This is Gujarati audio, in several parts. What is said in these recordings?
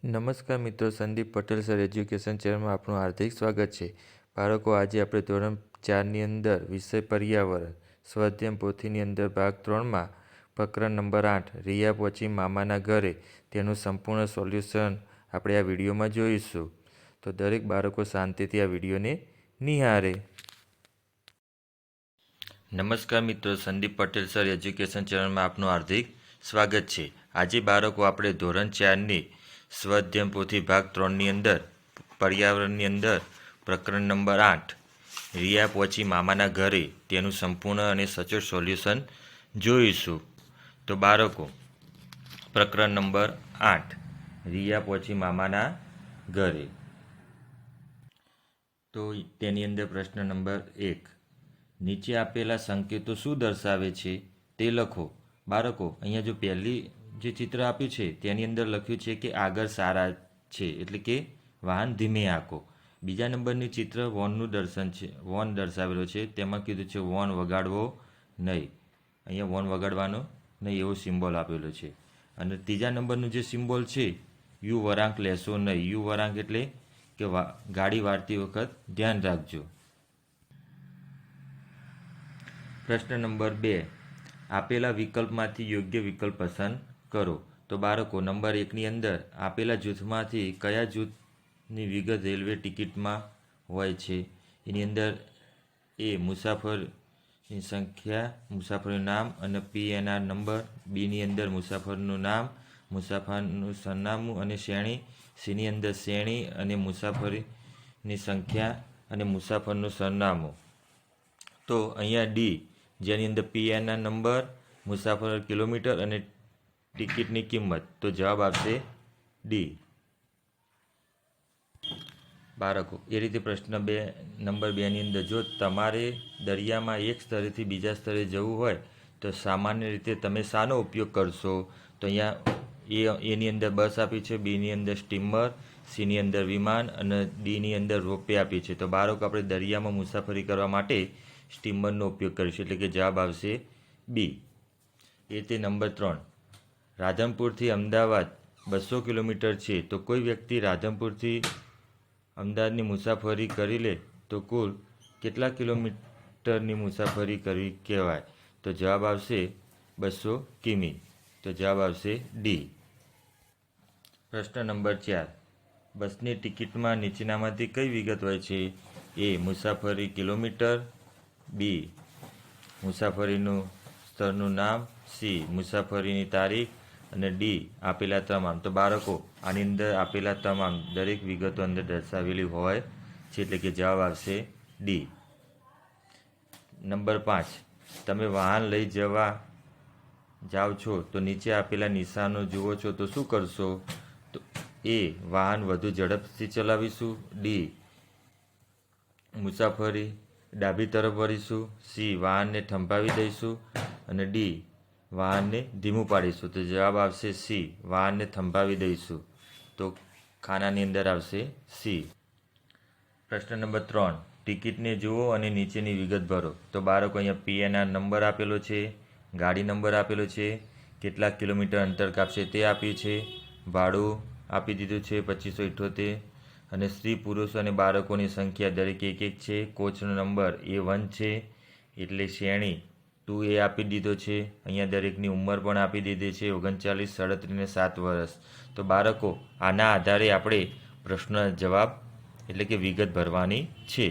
નમસ્કાર મિત્રો, સંદીપ પટેલ સર એજ્યુકેશન ચેનલમાં આપનું હાર્દિક સ્વાગત છે. બાળકો, આજે આપણે ધોરણ 4ની અંદર વિષય પર્યાવરણ સ્વાધ્યાય પોથીની અંદર ભાગ 3માં પ્રકરણ નંબર 8 રિયા પહોંચી મામાના ઘરે તેનું સંપૂર્ણ સોલ્યુશન આપણે આ વિડીયોમાં જોઈશું. તો દરેક બાળકો શાંતિથી આ વિડીયોને નિહાળે. નમસ્કાર મિત્રો, સંદીપ પટેલ સર એજ્યુકેશન ચેનલમાં આપનું હાર્દિક સ્વાગત છે. આજે બાળકો આપણે ધોરણ 4ની સ્વાધ્યાય પોથી ભાગ 3ની અંદર પર્યાવરણની અંદર પ્રકરણ નંબર 8 રિયા પહોંચી મામાના ઘરે તેનું સંપૂર્ણ અને સચોટ સોલ્યુશન જોઈશું. તો બાળકો, પ્રકરણ નંબર 8 રિયા પહોંચી મામાના ઘરે. તો તેની અંદર પ્રશ્ન નંબર 1, નીચે આપેલા સંકેતો શું દર્શાવે છે તે લખો. બાળકો, અહીંયા જો પહેલી જે ચિત્ર આપ્યું છે તેની અંદર લખ્યું છે કે આગળ સારા છે, એટલે કે વાહન ધીમે આંકો. બીજા નંબરની ચિત્ર વોનનું દર્શન છે, વોન દર્શાવેલો છે, તેમાં કીધું છે વોન વગાડવો નહીં. અહીંયા વોન વગાડવાનો નહીં એવો સિમ્બોલ આપેલો છે. અને ત્રીજા નંબરનું જે સિમ્બોલ છે યુ વળાંક લેશો નહીં. યુ વળાંક એટલે કે ગાડી વાળતી વખત ધ્યાન રાખજો. પ્રશ્ન નંબર 2, આપેલા વિકલ્પમાંથી યોગ્ય વિકલ્પ પસંદ કરો. તો બાળકો, નંબર 1ની અંદર આપેલા જૂથમાંથી કયા જૂથની વિગત રેલવે ટિકિટમાં હોય છે? એની અંદર એ મુસાફરની સંખ્યા, મુસાફરનું નામ અને PNR નંબર. બીની અંદર મુસાફરનું નામ, મુસાફરનું સરનામું અને શ્રેણી. સીની અંદર શ્રેણી અને મુસાફરીની સંખ્યા અને મુસાફરનું સરનામું. તો અહીંયા ડી, જેની અંદર PNR નંબર, મુસાફર કિલોમીટર અને ટિકિટની કિંમત. તો જવાબ આવશે ડી. બાળકો, એ રીતે પ્રશ્ન નંબર 2ની અંદર જો તમારે દરિયામાં એક સ્થળેથી બીજા સ્થળે જવું હોય તો સામાન્ય રીતે તમે શાનો ઉપયોગ કરશો? તો અહીંયા એની અંદર બસ આપી છે, બીની અંદર સ્ટીમર, સીની અંદર વિમાન અને ડીની અંદર રોપવે આપી છે. તો બાળકો, આપણે દરિયામાં મુસાફરી કરવા માટે સ્ટીમરનો ઉપયોગ કરીશું, એટલે કે જવાબ આવશે બી. એ તે નંબર 3, રાધનપુરથી અમદાવાદ 200 કિલોમીટર છે, તો કોઈ વ્યક્તિ રાધનપુરથી અમદાવાદની મુસાફરી કરી લે તો કુલ કેટલા કિલોમીટરની મુસાફરી કરવી કહેવાય? તો જવાબ આવશે 200 કિમી. તો જવાબ આવશે ડી. પ્રશ્ન નંબર 4, બસની ટિકિટમાં નીચેનામાંથી કઈ વિગત હોય છે? એ મુસાફરી કિલોમીટર, બી મુસાફરીનું સ્થળનું નામ, સી મુસાફરીની તારીખ અને ડી આપેલા તમામ. તો બાળકો, આની અંદર આપેલા તમામ દરેક વિગતો અંદર દર્શાવેલી હોય છે, એટલે કે જવાબ આવશે ડી. નંબર 5, તમે વાહન લઈ જાઓ છો તો નીચે આપેલા નિશાનો જુઓ છો તો શું કરશો? તો એ વાહન વધુ ઝડપથી ચલાવીશું, ડી મુસાફરી ડાબી તરફ વળીશું, સી વાહનને થંભાવી દઈશું અને ડી વાહનને ધીમું પાડીશું. તો જવાબ આવશે સી વાહનને થંભાવી દઈશું. તો ખાનાની અંદર આવશે સી. પ્રશ્ન નંબર 3, ટિકિટને જુઓ અને નીચેની વિગત ભરો. તો બાળકો, અહીંયા PNR નંબર આપેલો છે, ગાડી નંબર આપેલો છે, કેટલાક કિલોમીટર અંતર કાપશે તે આપ્યું છે, ભાડું આપી દીધું છે 2578 અને સ્ત્રી, પુરુષ અને બાળકોની સંખ્યા દરેક એક છે. કોચનો નંબર A1 છે, એટલે શ્રેણી 2A આપી દીધો છે. અહીંયા દરેકની ઉંમર પણ આપી દીધી છે, 39, 37 અને 7 વર્ષ. તો બાળકો, આના આધારે આપણે પ્રશ્નનો જવાબ એટલે કે વિગત ભરવાની છે.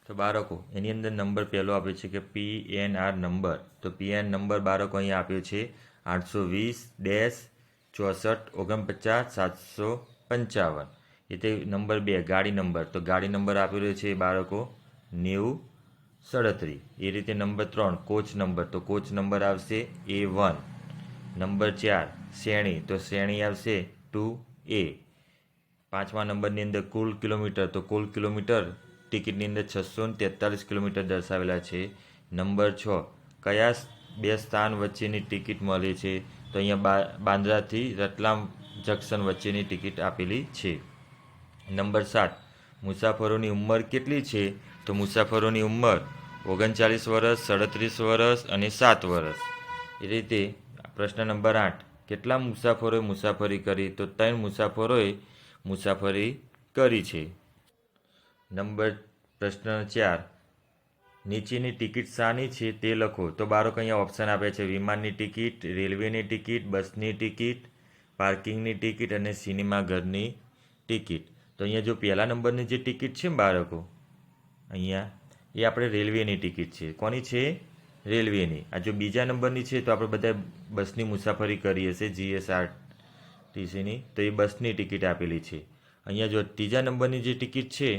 તો બાળકો, એની અંદર નંબર પહેલો આપ્યો છે કે PNR નંબર. તો PNR નંબર બાળકો અહીંયા આપ્યો છે 820-6449-755. એ તે નંબર 2 ગાડી નંબર. તો ગાડી નંબર આપેલો છે બાળકો 9037. એ રીતે નંબર 3 કોચ નંબર. તો કોચ નંબર આવશે A1. નંબર 4 શ્રેણી. તો શ્રેણી આવશે 2A. 5મા નંબરની અંદર કુલ કિલોમીટર. તો કુલ કિલોમીટર ટિકિટની અંદર 643 કિલોમીટર દર્શાવેલા છે. નંબર 6, કયા 2 સ્થાન વચ્ચેની ટિકિટ મળે છે? તો અહીંયા બાંદ્રાથી રતલામ જંકશન વચ્ચેની ટિકિટ આપેલી છે. નંબર 7, મુસાફરોની ઉંમર કેટલી છે? તો મુસાફરોની ઉંમર 39 વર્ષ, 37 વર્ષ અને 7 વર્ષ. એ રીતે પ્રશ્ન નંબર 8, કેટલા મુસાફરોએ મુસાફરી કરી? તો 3 મુસાફરોએ મુસાફરી કરી છે. પ્રશ્ન 4, નીચેની ટિકિટ શાની છે તે લખો. તો બાળકો અહીંયા ઓપ્શન આપે છે: વિમાનની ટિકિટ, રેલવેની ટિકિટ, બસની ટિકિટ, પાર્કિંગની ટિકિટ અને સિનેમાઘરની ટિકિટ. તો અહીંયા જો પહેલા નંબરની જે ટિકિટ છે બાળકો, અહીંયા એ આપણે રેલવેની ટિકિટ છે. કોની છે? રેલવેની. આ જો બીજા નંબરની છે તો આપણે બધા બસની મુસાફરી કરી હશે જીએસઆરટીસીની, તો એ બસની ટિકિટ આપેલી છે. અહીંયા જો ત્રીજા નંબરની જે ટિકિટ છે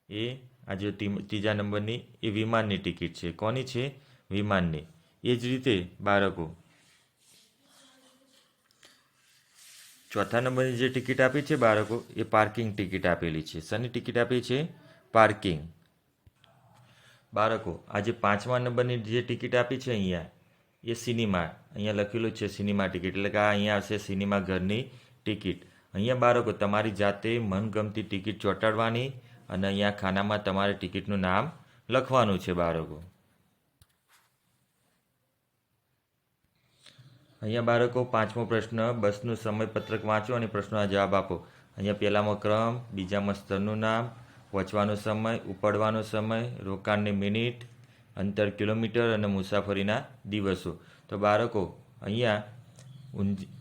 એ આ જો ત્રીજા નંબરની એ વિમાનની ટિકિટ છે. કોની છે? વિમાનની. એ જ રીતે બાળકો ચોથા નંબરની જે ટિકિટ આપી છે બાળકો એ પાર્કિંગ ટિકિટ આપેલી છે. શેની ટિકિટ આપી છે? પાર્કિંગ. બાળકો આજે 5મા નંબરની જે ટિકિટ આપી છે અહીંયા એ સિનેમા, અહીંયા લખેલું છે સિનેમા ટિકિટ, એટલે કે આ અહીંયા આવશે સિનેમા ઘરની ટિકિટ. અહીંયા બાળકો તમારી જાતે મનગમતી ટિકિટ ચોંટાડવાની અને અહીંયા ખાનામાં તમારે ટિકિટનું નામ લખવાનું છે બાળકો. અહીંયા બાળકો 5મો પ્રશ્ન, બસનું સમયપત્રક વાંચો અને પ્રશ્નોના જવાબ આપો. અહીંયા પહેલામાં ક્રમ, બીજામાં સ્થળનું નામ, પહોંચવાનો સમય, ઉપડવાનો સમય, રોકાણની મિનિટ, અંતર કિલોમીટર અને મુસાફરીના દિવસો. તો બાળકો અહીંયા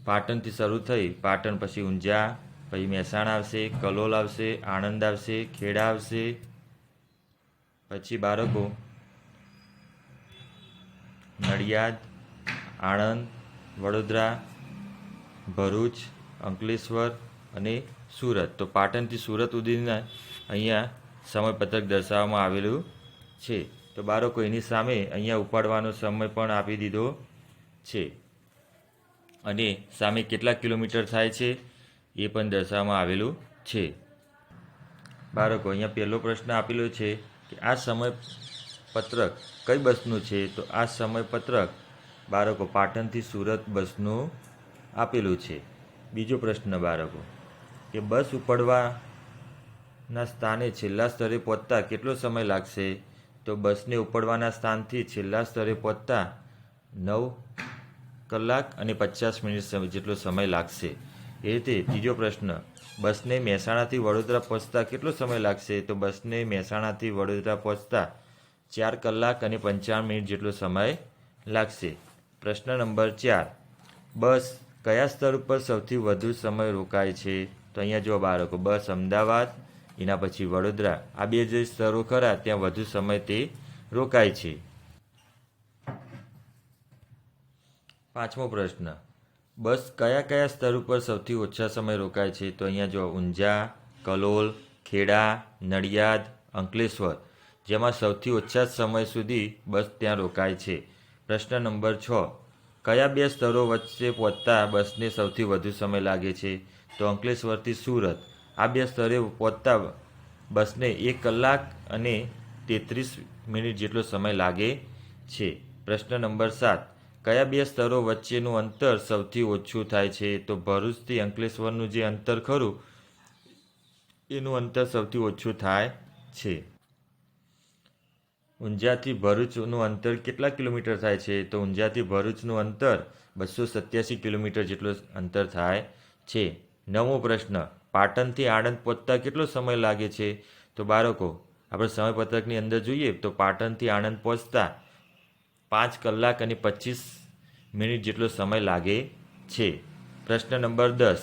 પાટણથી શરૂ થઈ, પાટણ પછી ઊંઝા, પછી મહેસાણા આવશે, કલોલ આવશે, આણંદ આવશે, ખેડા આવશે, પછી બાળકો નડિયાદ, આણંદ, વડોદરા, ભરૂચ, અંકલેશ્વર અને સુરત. તો પાટણથી સુરત સુધીના અહીંયા સમયપત્રક દર્શાવવામાં આવેલું છે. તો બાળકો એની સામે અહીંયા ઉપાડવાનો સમય પણ આપી દીધો છે અને સામે કેટલા કિલોમીટર થાય છે એ પણ દર્શાવવામાં આવેલું છે. બાળકો અહીંયા પહેલો પ્રશ્ન આપેલો છે કે આ સમયપત્રક કઈ બસનું છે? તો આ સમયપત્રક બાળકો પાટણથી સુરત બસનું આપેલું છે. બીજો પ્રશ્ન બાળકો કે બસ ઉપડવાના સ્થાને છેલ્લા સ્તરે પહોંચતા કેટલો સમય લાગશે? તો બસને ઉપડવાના સ્થાનથી છેલ્લા સ્તરે પહોંચતા 9 કલાક અને 50 મિનિટ જેટલો સમય લાગશે. એ રીતે ત્રીજો પ્રશ્ન, બસને મહેસાણાથી વડોદરા પહોંચતા કેટલો સમય લાગશે? તો બસને મહેસાણાથી વડોદરા પહોંચતા 4 કલાક અને 55 મિનિટ જેટલો સમય લાગશે. પ્રશ્ન નંબર 4, બસ કયા સ્તર ઉપર સૌથી વધુ સમય રોકાય છે? તો અહીંયા જો બાળકો બસ અમદાવાદ, એના પછી વડોદરા, આ બે જે સ્તરો ખરા ત્યાં વધુ સમય તે રોકાય છે. 5મો પ્રશ્ન, બસ કયા કયા સ્તર ઉપર સૌથી ઓછા સમય રોકાય છે? તો અહીંયા જો ઊંઝા, કલોલ, ખેડા, નડિયાદ, અંકલેશ્વર, જેમાં સૌથી ઓછા સમય સુધી બસ ત્યાં રોકાય છે. પ્રશ્ન નંબર 6, કયા બે સ્તરો વચ્ચે પહોંચતા બસને સૌથી વધુ સમય લાગે છે? તો અંકલેશ્વરથી સુરત, આ બે સ્તરે પહોંચતા બસને 1 કલાક અને 33 મિનિટ જેટલો સમય લાગે છે. પ્રશ્ન નંબર 7, કયા બે સ્તરો વચ્ચેનું અંતર સૌથી ઓછું થાય છે? તો ભરૂચથી અંકલેશ્વરનું જે અંતર ખરું એનું અંતર સૌથી ઓછું થાય છે. ઊંઝાથી ભરૂચનું અંતર કેટલા કિલોમીટર થાય છે? તો ઊંઝાથી ભરૂચનું અંતર 287 કિલોમીટર જેટલું અંતર થાય છે. 9મો પ્રશ્ન, પાટણથી આણંદ પહોંચતા કેટલો સમય લાગે છે? તો બાળકો આપણે સમયપત્રકની અંદર જોઈએ તો પાટણથી આણંદ પહોંચતા 5 કલાક અને 25 મિનિટ જેટલો સમય લાગે છે. પ્રશ્ન નંબર 10,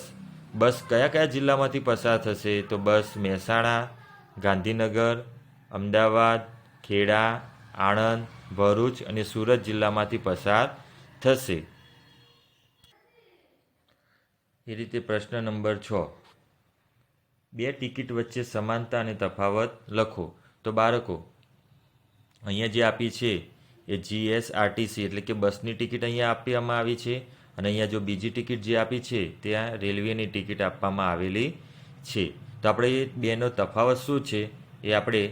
બસ કયા કયા જિલ્લામાંથી પસાર થશે? તો બસ મહેસાણા, ગાંધીનગર, અમદાવાદ, ખેડા, આણંદ, ભરૂચ અને સુરત જિલ્લામાંથી પસાર થશે. એ રીતે પ્રશ્ન નંબર 6, બે ટિકિટ વચ્ચે સમાનતા અને તફાવત લખો. તો બાળકો અહીંયા જે આપી છે એ જીએસઆરટીસી એટલે કે બસની ટિકિટ અહીંયા આપવામાં આવી છે અને અહીંયા જો બીજી ટિકિટ જે આપી છે ત્યાં રેલવેની ટિકિટ આપવામાં આવેલી છે. તો આપણે એ બેનો તફાવત શું છે એ આપણે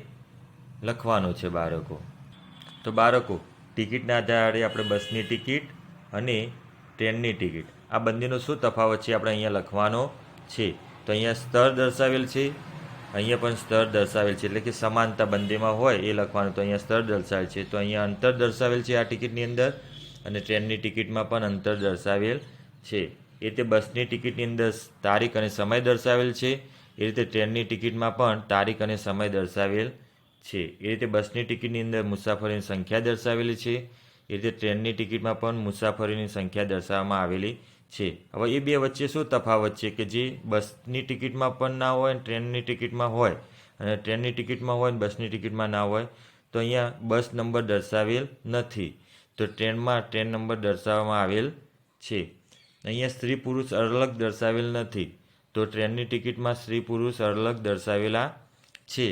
લખવાનો છે બાળકો. તો બાળકો ટિકિટના આધારે આપણે બસની ટિકિટ અને ટ્રેનની ટિકિટ આ બંનેનો શું તફાવત છે આપણે અહીંયા લખવાનો છે. તો અહીંયા સ્તર દર્શાવેલ છે, અહીંયા પણ સ્તર દર્શાવેલ છે, એટલે કે સમાનતા બંનેમાં હોય એ લખવાનું. તો અહીંયા સ્તર દર્શાવેલ છે, તો અહીંયા અંતર દર્શાવેલ છે આ ટિકિટની અંદર અને ટ્રેનની ટિકિટમાં પણ અંતર દર્શાવેલ છે. એ રીતે બસની ટિકિટની અંદર તારીખ અને સમય દર્શાવેલ છે. એ રીતે ટ્રેનની ટિકિટમાં પણ તારીખ અને સમય દર્શાવેલ છે. એ રીતે બસની ટિકિટની અંદર મુસાફરીની સંખ્યા દર્શાવેલી છે. એ રીતે ટ્રેનની ટિકિટમાં પણ મુસાફરીની સંખ્યા દર્શાવવામાં આવેલી છે. હવે એ બે વચ્ચે શું તફાવત છે કે જે બસની ટિકિટમાં પણ ના હોય અને ટ્રેનની ટિકિટમાં હોય, અને ટ્રેનની ટિકિટમાં હોય અને બસની ટિકિટમાં ના હોય, તો અહીંયા બસ નંબર દર્શાવેલ નથી, તો ટ્રેનમાં ટ્રેન નંબર દર્શાવવામાં આવેલ છે. અહીંયા સ્ત્રી પુરુષ અલગ દર્શાવેલ નથી, તો ટ્રેનની ટિકિટમાં સ્ત્રી પુરુષ અલગ દર્શાવેલા છે.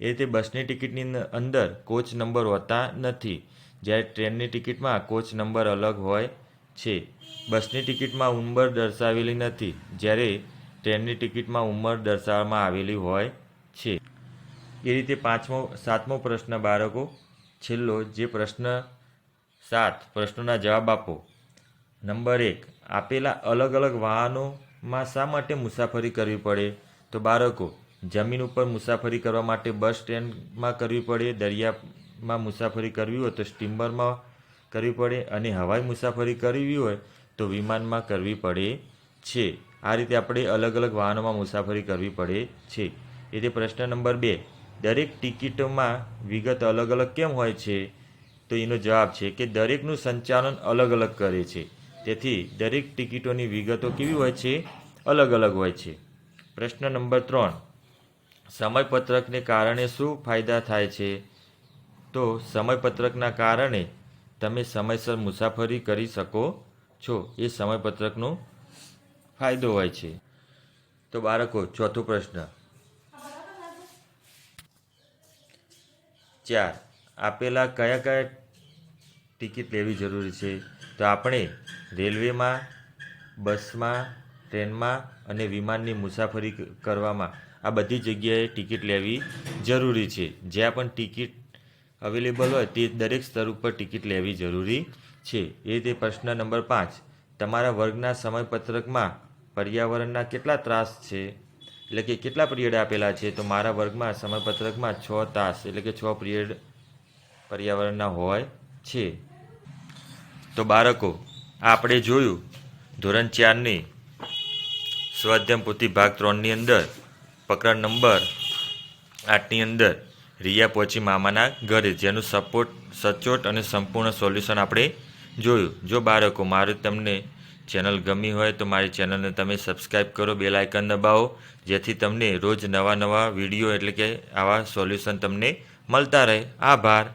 એ રીતે બસની ટિકિટની અંદર કોચ નંબર હોતા નથી, જ્યારે ટ્રેનની ટિકિટમાં કોચ નંબર અલગ હોય છે. બસની ટિકિટમાં ઉંમર દર્શાવેલી નથી, જ્યારે ટ્રેનની ટિકિટમાં ઉંમર દર્શાવવામાં આવેલી હોય છે. એ રીતે સાતમો પ્રશ્ન બાળકો, છેલ્લો જે પ્રશ્ન 7 પ્રશ્નોના જવાબ આપો. નંબર 1, આપેલા અલગ અલગ વાહનોમાં શા માટે મુસાફરી કરવી પડે? તો બાળકો, જમીન ઉપર મુસાફરી કરવા માટે બસ સ્ટેન્ડમાં કરવી પડે, દરિયામાં મુસાફરી કરવી હોય તો સ્ટીમરમાં કરવી પડે, અને હવાઈ મુસાફરી કરવી હોય તો વિમાનમાં કરવી પડે છે. આ રીતે આપણે અલગ અલગ વાહનોમાં મુસાફરી કરવી પડે છે. એ રીતે પ્રશ્ન નંબર 2, દરેક ટિકિટોમાં વિગત અલગ અલગ કેમ હોય છે? તો એનો જવાબ છે કે દરેકનું સંચાલન અલગ અલગ કરે છે, તેથી દરેક ટિકિટોની વિગતો કેવી હોય છે? અલગ અલગ હોય છે. પ્રશ્ન નંબર 3, સમયપત્રકને કારણે શું ફાયદા થાય છે? તો સમયપત્રકના કારણે તમે સમયસર મુસાફરી કરી શકો છો, એ સમયપત્રકનો ફાયદો હોય છે. તો બાળકો, ચોથો પ્રશ્ન 4, આપેલા કયા કયા ટિકિટ લેવી જરૂરી છે? તો આપણે રેલવેમાં, બસમાં, ટ્રેનમાં અને વિમાનની મુસાફરી કરવામાં આ બધી જગ્યાએ ટિકિટ લેવી જરૂરી છે. જ્યાં પણ ટિકિટ અવેલેબલ હોય તે દરેક સ્તર ઉપર ટિકિટ લેવી જરૂરી છે. એ રીતે પ્રશ્ન નંબર 5, તમારા વર્ગના સમયપત્રકમાં પર્યાવરણના કેટલા ત્રાસ છે? એટલે કે કેટલા પિરિયડ આપેલા છે? તો મારા વર્ગમાં સમયપત્રકમાં 6 તાસ એટલે કે 6 પિરિયડ પર્યાવરણના હોય છે. તો બાળકો, આપણે જોયું ધોરણ 4ની સ્વાધ્યાય પોથી ભાગ 3ની અંદર પ્રકરણ નંબર 8ની અંદર રિયા પહોંચી મામાના ઘરે, જેનું સચોટ અને સંપૂર્ણ સોલ્યુશન આપણે જોયું. જો બાળકો મારું તમને ચેનલ ગમી હોય તો મારી ચેનલને તમે સબસ્ક્રાઈબ કરો, બેલ આઇકન દબાવો, જેથી તમને રોજ નવા વિડીયો એટલે કે આવા સોલ્યુશન તમને મળતા રહે. આભાર.